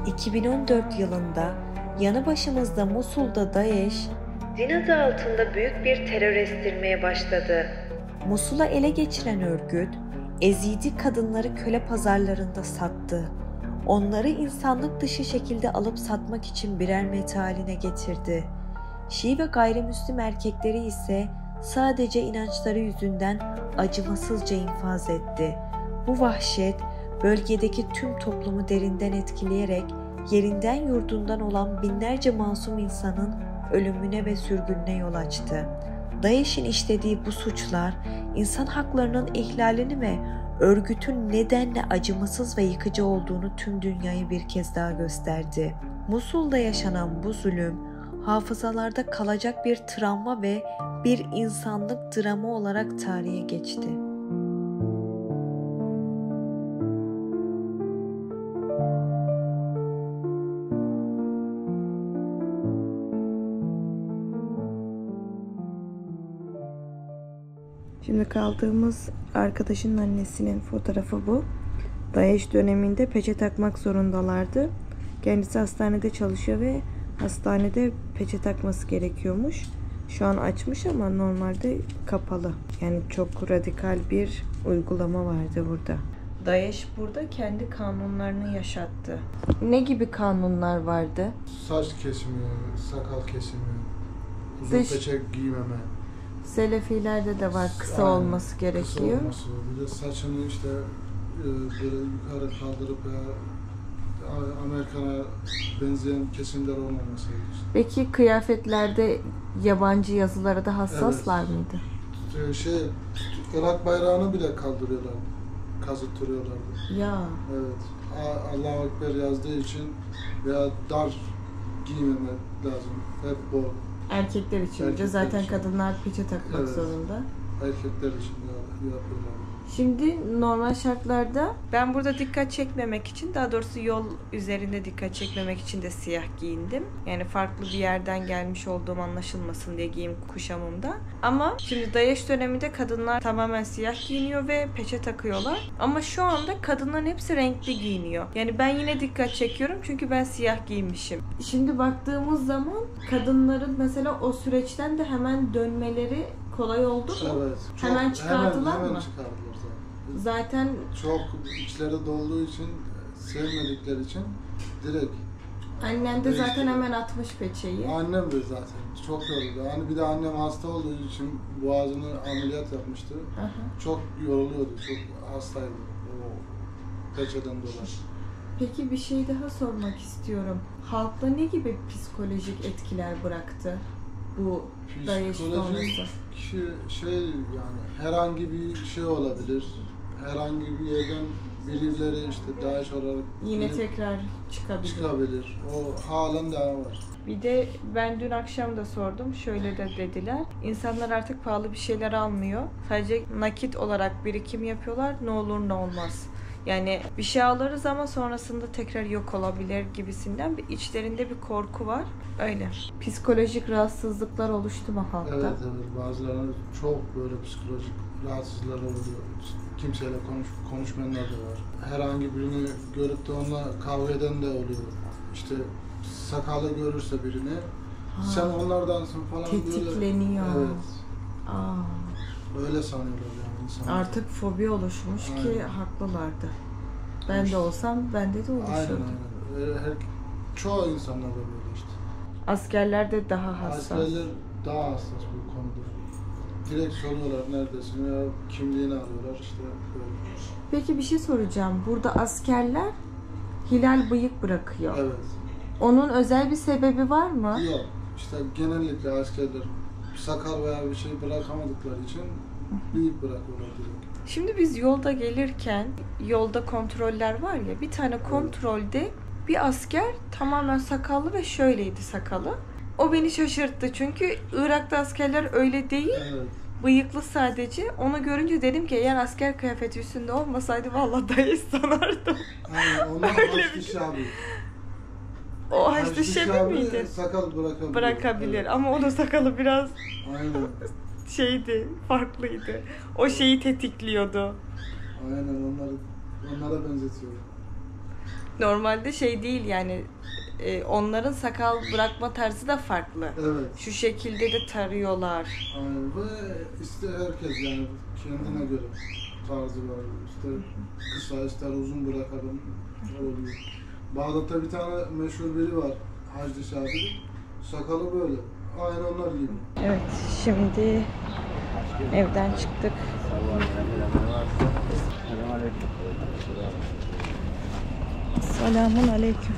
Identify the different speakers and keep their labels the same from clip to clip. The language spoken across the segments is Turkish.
Speaker 1: 2014 yılında yanı başımızda Musul'da DAEŞ, din adı altında büyük bir terör estirmeye başladı. Musul'a ele geçiren örgüt, Ezidi kadınları köle pazarlarında sattı. Onları insanlık dışı şekilde alıp satmak için birer meta haline getirdi. Şii ve gayrimüslim erkekleri ise sadece inançları yüzünden acımasızca infaz etti. Bu vahşet bölgedeki tüm toplumu derinden etkileyerek yerinden yurdundan olan binlerce masum insanın ölümüne ve sürgününe yol açtı. DAEŞ'in işlediği bu suçlar insan haklarının ihlalini ve örgütün nedenle acımasız ve yıkıcı olduğunu tüm dünyaya bir kez daha gösterdi. Musul'da yaşanan bu zulüm hafızalarda kalacak bir travma ve bir insanlık dramı olarak tarihe geçti.
Speaker 2: Şimdi kaldığımız arkadaşın annesinin fotoğrafı bu. DAEŞ döneminde peçe takmak zorundalardı. Kendisi hastanede çalışıyor ve hastanede peçe takması gerekiyormuş. Şu an açmış ama normalde kapalı. Yani çok radikal bir uygulama vardı burada. DAEŞ burada kendi kanunlarını yaşattı. Ne gibi kanunlar vardı?
Speaker 3: Saç kesimi, sakal kesimi, uzun peçe giymeme.
Speaker 2: Selefilerde de var, kısa olması gerekiyor.
Speaker 3: Kısa olması. Bir de saçını işte böyle yukarı kaldırıp Amerikan'a benzeyen kesimler olmaması.
Speaker 2: Peki kıyafetlerde yabancı yazılara da hassaslar mıydı?
Speaker 3: Irak bayrağını bile kaldırıyorlardı. Kazıttırıyorlardı.
Speaker 2: Ya.
Speaker 3: Evet. Allahu Ekber yazdığı için veya dar giymemek lazım. Hep bu.
Speaker 2: Erkekler için de zaten için. Kadınlar peçe takmak zorunda.
Speaker 3: Erkekler için yapıyorlar.
Speaker 2: Şimdi normal şartlarda ben burada dikkat çekmemek için, daha doğrusu yol üzerinde dikkat çekmemek için de siyah giyindim. Yani farklı bir yerden gelmiş olduğum anlaşılmasın diye giyim kuşamımda. Ama şimdi DAEŞ döneminde kadınlar tamamen siyah giyiniyor ve peçe takıyorlar. Ama şu anda kadınların hepsi renkli giyiniyor. Yani ben yine dikkat çekiyorum çünkü ben siyah giymişim. Şimdi baktığımız zaman kadınların mesela o süreçten de hemen dönmeleri kolay oldu mu?
Speaker 3: Evet.
Speaker 2: Hemen çıkardılar mı?
Speaker 3: Hemen çıkardılar
Speaker 2: zaten.
Speaker 3: Çok içleri dolduğu için, sevmedikleri için direkt.
Speaker 2: Annem de zaten hemen atmış peçeyi.
Speaker 3: Annem de zaten çok yoruldu. Hani bir de annem hasta olduğu için boğazını ameliyat yapmıştı. Aha. Çok yoruluyordu, çok hastaydı o peçeden dolayı.
Speaker 2: Peki bir şey daha sormak istiyorum. Halkta ne gibi psikolojik etkiler bıraktı bu DAEŞ sonrası?
Speaker 3: Yani herhangi bir şey olabilir. Herhangi bir yerden birileri işte DAEŞ olarak
Speaker 2: yine tekrar çıkabilir.
Speaker 3: O halen devam var.
Speaker 2: Bir de ben dün akşam da sordum. Şöyle de dediler. İnsanlar artık pahalı bir şeyler almıyor. Sadece nakit olarak birikim yapıyorlar. Ne olur ne olmaz. Yani bir şey alırız ama sonrasında tekrar yok olabilir gibisinden bir içlerinde bir korku var. Öyle. Psikolojik rahatsızlıklar oluştu mu halkta?
Speaker 3: Evet. Bazılarının çok böyle psikolojik rahatsızlıklar oluyor. Kimseyle konuşmayanlar da var. Herhangi birini görüp de onunla kavga eden de oluyor. İşte sakalı görürse birini, sen onlardansın falan
Speaker 2: tetikleniyor.
Speaker 3: Böyle. Evet. Öyle sanıyorlar yani insanlar.
Speaker 2: Artık fobi oluşmuş ki haklılardı. Ben de olsam bende de oluşurdu.
Speaker 3: Aynen. Çoğu insanlar da böyle işte.
Speaker 2: Askerler de daha hassas.
Speaker 3: Askerler daha hassas bu konuda. Direkt soruyorlar neredesin ya, kimliğini alıyorlar işte böyle.
Speaker 2: Peki bir şey soracağım. Burada askerler hilal bıyık bırakıyor.
Speaker 3: Evet.
Speaker 2: Onun özel bir sebebi var mı?
Speaker 3: Yok. İşte genellikle askerler sakal veya bir şey bırakamadıkları için bıyık bırakıyorlar direkt.
Speaker 2: Şimdi biz yolda gelirken yolda kontroller var ya, bir tane kontrolde bir asker tamamen sakallı ve şöyleydi sakalı. O beni şaşırttı çünkü Irak'ta askerler öyle değil.
Speaker 3: Evet.
Speaker 2: Bıyıklı sadece. Onu görünce dedim ki eğer asker kıyafeti üstünde olmasaydı vallahi DAEŞ sanardım.
Speaker 3: Aynen. Onlar Haçlı Şabi.
Speaker 2: O Haçlı Şabi miydi?
Speaker 3: Sakal
Speaker 2: bırakabilir.
Speaker 3: Evet.
Speaker 2: Ama onun sakalı biraz
Speaker 3: aynen.
Speaker 2: Farklıydı. O şeyi tetikliyordu.
Speaker 3: Aynen, onlara benzetiyor.
Speaker 2: Normalde şey değil yani onların sakal bırakma tarzı da farklı.
Speaker 3: Evet.
Speaker 2: Şu şekilde de tarıyorlar.
Speaker 3: Aynen. Ve işte herkes yani kendine göre tarzı var. İşte kısa ister uzun bırakalım oluyor. Bağdat'ta bir tane meşhur biri var. Hacı Şafii. Sakalı böyle. Aynı onlar gibi.
Speaker 2: Evet, şimdi evden çıktık. Selamun aleyküm.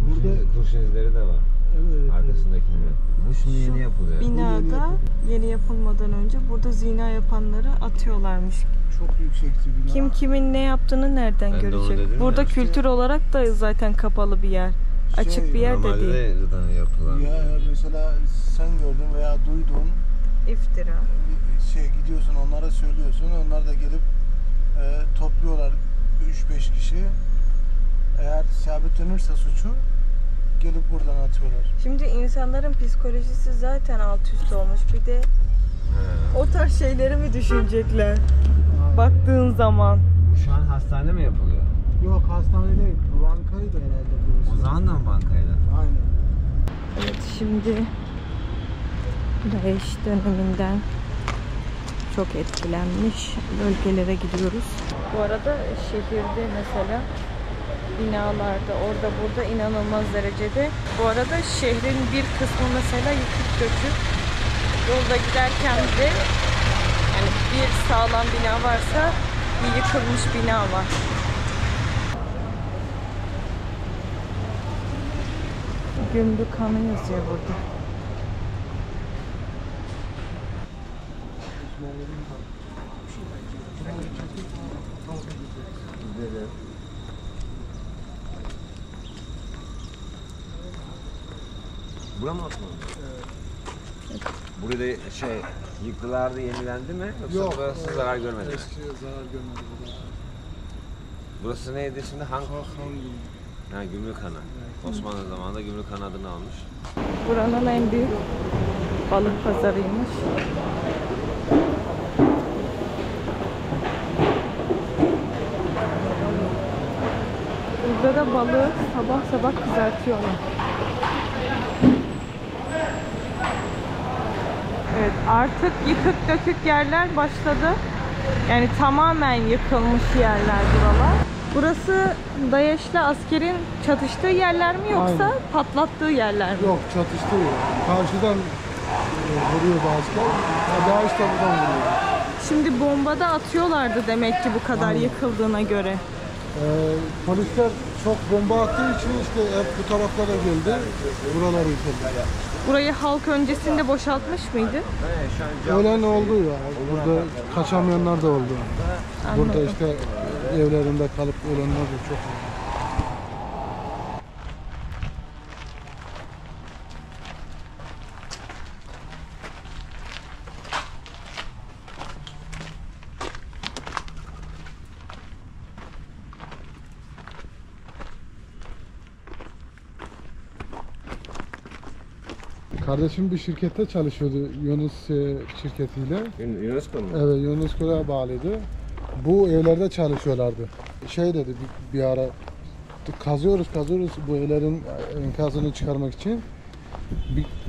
Speaker 3: Burada
Speaker 4: kuş izleri de var.
Speaker 3: evet,
Speaker 4: Arkasındakinde. Bu şimdi yeni yapılıyor.
Speaker 2: Binada yeni yapılmadan önce burada zina yapanları atıyorlarmış.
Speaker 3: çok yüksekti bina.
Speaker 2: Kim kimin ne yaptığını nereden
Speaker 4: Ben de onu
Speaker 2: görecek?
Speaker 4: dedim
Speaker 2: Burada
Speaker 4: ya.
Speaker 2: kültür olarak da zaten kapalı bir yer. Açık bir yer de
Speaker 4: Normalde
Speaker 2: değil.
Speaker 4: de zaten yapılan.
Speaker 5: Ya mesela sen gördün veya duydun
Speaker 2: İftira.
Speaker 5: gidiyorsun onlara söylüyorsun, onlar da gelip topluyorlar 3-5 kişi, eğer sabitlenirse suçu gelip buradan atıyorlar.
Speaker 2: Şimdi insanların psikolojisi zaten alt üst olmuş. Bir de o tarz şeyleri mi düşünecekler? Baktığın zaman.
Speaker 4: Bu şu an hastane mi yapılıyor?
Speaker 3: Yok hastane değil, bankaydı herhalde burası.
Speaker 4: O zaman da mı bankaydı?
Speaker 3: Aynen.
Speaker 2: Evet, şimdi Daesh döneminden çok etkilenmiş bölgelere gidiyoruz. Bu arada şehirde mesela binalarda orada burada inanılmaz derecede. Bu arada şehrin bir kısmı mesela yıkık dökük. Yolda giderken de yani bir sağlam bina varsa bir yıkılmış bina var. Gümrükhanı yazıyor burada.
Speaker 4: Bura mı Osmanlı? Evet. Burada yıktılar da yenilendi mi? Yoksa
Speaker 3: Yok,
Speaker 4: burası zarar görmedi mi?
Speaker 3: Eski zarar görmedi burada.
Speaker 4: Burası neydi şimdi?
Speaker 3: Han gibi.
Speaker 4: Ha, Gümrükhanı. Osmanlı zamanında Gümrükhanı adını almış.
Speaker 2: Buranın en büyük balık pazarıymış. Burada da balığı sabah sabah kızartıyorlar. Evet, artık yıkık dökük yerler başladı. Yani tamamen yıkılmış yerler buralar. Burası Daesh'le askerin çatıştığı yerler mi yoksa
Speaker 3: Aynen.
Speaker 2: patlattığı yerler mi?
Speaker 3: Yok çatıştı ya. Karşıdan vuruyor bazıları. Daha işte buradan vuruyor.
Speaker 2: Şimdi bombada atıyorlardı demek ki bu kadar
Speaker 3: Aynen.
Speaker 2: yıkıldığına göre.
Speaker 3: Polisler çok bomba attığı için işte hep bu taraflara geldi. Buraları yıkıldı.
Speaker 2: Burayı halk öncesinde boşaltmış mıydı?
Speaker 3: Ölen oldu ya. Burada kaçamayanlar da oldu. Burada
Speaker 2: Anladım.
Speaker 3: işte evlerinde kalıp ölenler de çok oldu. Kardeşim bir şirkette çalışıyordu Yunus şirketiyle.
Speaker 4: UNESCO mu?
Speaker 3: Evet Yunus'a bağlıydı. Bu evlerde çalışıyorlardı. Şey dedi bir ara kazıyoruz bu evlerin enkazını çıkarmak için.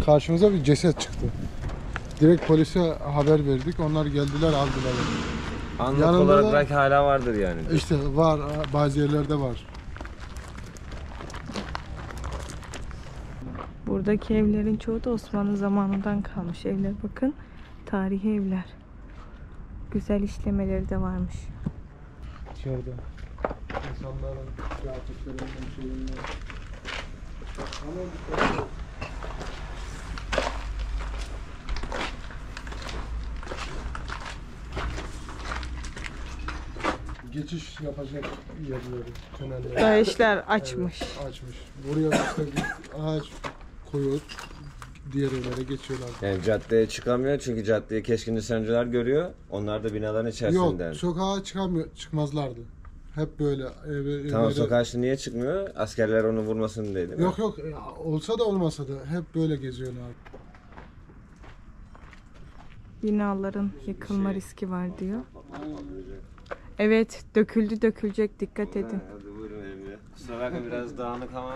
Speaker 3: Karşımıza bir ceset çıktı. Direkt polise haber verdik. Onlar geldiler aldılar.
Speaker 4: Anlık
Speaker 3: Yanında
Speaker 4: olarak
Speaker 3: da-
Speaker 4: belki hala vardır yani.
Speaker 3: İşte var bazı yerlerde var.
Speaker 2: Buradaki evlerin çoğu da Osmanlı zamanından kalmış evler. Bakın, tarihi evler. Güzel işlemeleri de varmış.
Speaker 3: İçeride. İnsanların kıyafetlerinden şeyinden. Ama geçiş yapacak yerleri, tünelleri.
Speaker 2: Daesh'ler açmış.
Speaker 3: Evet, açmış. Buraya işte bir ağaç koyup diğer evlere geçiyorlar.
Speaker 4: Yani caddeye çıkamıyor çünkü caddeyi keskin nişancılar görüyor. Onlar da binaların içerisinden.
Speaker 3: Yok, sokağa çıkmazlardı. Hep böyle
Speaker 4: Tamam,
Speaker 3: evlere-
Speaker 4: sokağa şimdi niye çıkmıyor? Askerler onu vurmasın diye değil mi?
Speaker 3: Yok olsa da olmasa da hep böyle geziyorlar.
Speaker 2: Binaların yıkılma riski var diyor. Evet, dökülecek, dikkat edin.
Speaker 4: Hadi buyurun Emre. Kusura bakma biraz dağınık ama.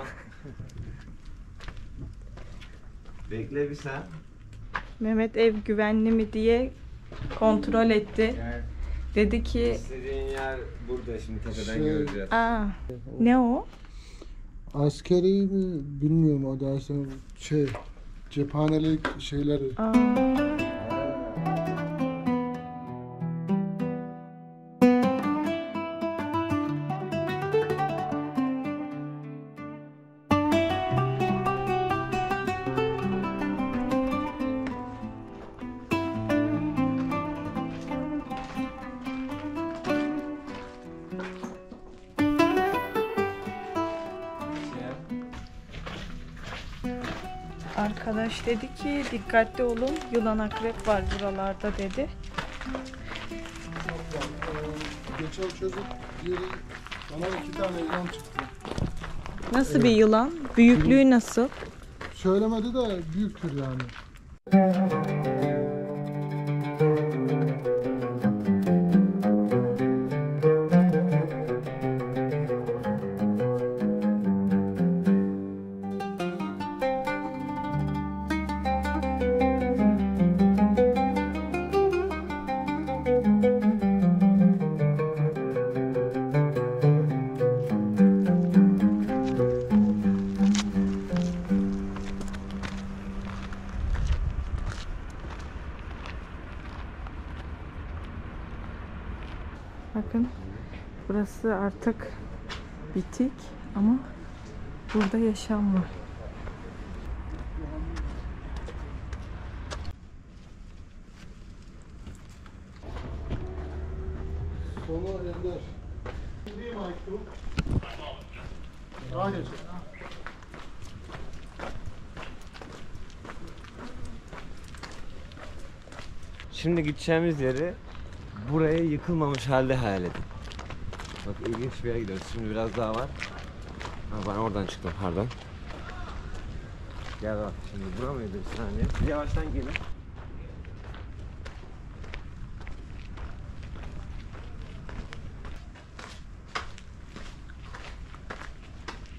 Speaker 4: Bekle bir sen.
Speaker 2: Mehmet ev güvenli mi diye kontrol etti.
Speaker 4: Gel.
Speaker 2: Dedi ki,
Speaker 4: İstediğin yer burada, şimdi tepeden
Speaker 3: Şey-
Speaker 4: göreceğiz.
Speaker 2: ne o?
Speaker 3: Askeri mi bilmiyorum o da işte cephanelik şeyleri.
Speaker 2: Arkadaş dedi ki dikkatli olun, yılan akrep var buralarda dedi.
Speaker 3: Geçen çocuk biri bana 2 tane yılan çıktı.
Speaker 2: Nasıl bir yılan? Büyüklüğü nasıl?
Speaker 3: Söylemedi de büyüktür yani.
Speaker 2: Bakın burası artık bitik ama burada yaşam var.
Speaker 3: Sonu Ender. Gideyim Aykut. Daha geç.
Speaker 4: Şimdi gideceğimiz yeri buraya yıkılmamış halde hayal edin. Bak ilginç bir yere gidiyoruz. Şimdi biraz daha var. Ha, ben oradan çıktım pardon. Gel bak şimdi bura mıydı bir saniye. Siz yavaştan gelin.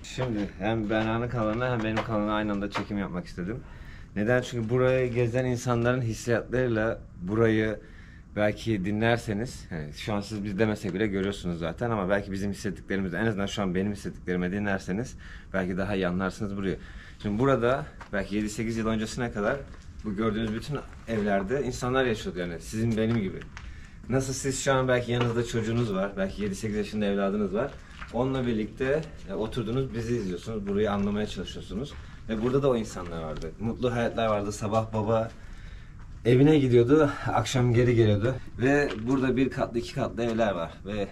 Speaker 4: Şimdi hem Bena'nın kanalına hem benim kanalıma aynı anda çekim yapmak istedim. Neden? Çünkü burayı gezen insanların hissiyatlarıyla burayı belki dinlerseniz, yani şu an siz biz demesek bile görüyorsunuz zaten ama belki bizim hissettiklerimizi, en azından şu an benim hissettiklerimi dinlerseniz belki daha iyi anlarsınız burayı. Şimdi burada belki 7-8 yıl öncesine kadar bu gördüğünüz bütün evlerde insanlar yaşıyordu, yani sizin benim gibi. Nasıl siz şu an belki yanınızda çocuğunuz var, belki 7-8 yaşında evladınız var. Onunla birlikte oturdunuz, bizi izliyorsunuz, burayı anlamaya çalışıyorsunuz. Ve burada da o insanlar vardı. Mutlu hayatlar vardı. Sabah baba evine gidiyordu, akşam geri geliyordu. Ve burada 1 katlı, 2 katlı evler var. Ve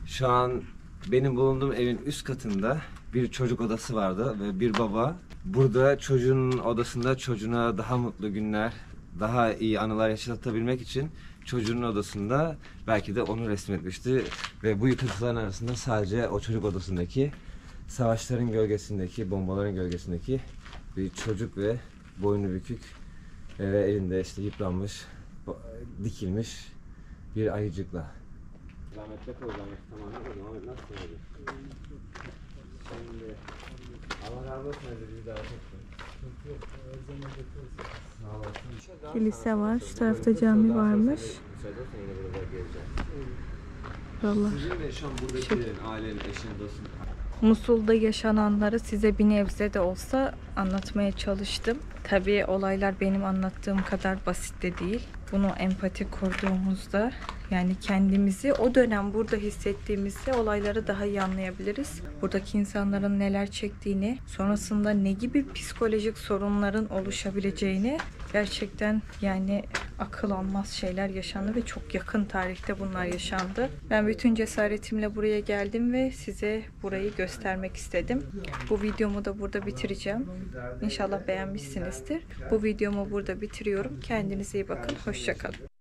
Speaker 4: şu an benim bulunduğum evin üst katında bir çocuk odası vardı. Ve bir baba burada çocuğun odasında çocuğuna daha mutlu günler, daha iyi anılar yaşatabilmek için çocuğun odasında belki de onu resmetmişti. Ve bu yıkıntıların arasında sadece o çocuk odasındaki savaşların gölgesindeki, bombaların gölgesindeki bir çocuk ve boynu bükük ve elinde işte yıpranmış, dikilmiş bir ayıcıkla. Rahmetle kal, rahmet nasıl oldu? Şimdi Allah razı olsun, bizi davet etsin.
Speaker 2: Kilise var, şu tarafta cami varmış. Vallahi.
Speaker 4: Sizin de şu an buradakilerin, ailenin, eşin, dostun.
Speaker 2: Musul'da yaşananları size bir nebze de olsa anlatmaya çalıştım. Tabii olaylar benim anlattığım kadar basit de değil. Bunu empati kurduğumuzda, yani kendimizi o dönem burada hissettiğimizde olayları daha iyi anlayabiliriz. Buradaki insanların neler çektiğini, sonrasında ne gibi psikolojik sorunların oluşabileceğini gerçekten yani akıl almaz şeyler yaşandı ve çok yakın tarihte bunlar yaşandı. Ben bütün cesaretimle buraya geldim ve size burayı göstermek istedim. Bu videomu da burada bitireceğim. İnşallah beğenmişsinizdir. Bu videomu burada bitiriyorum. Kendinize iyi bakın. Hoşça kalın.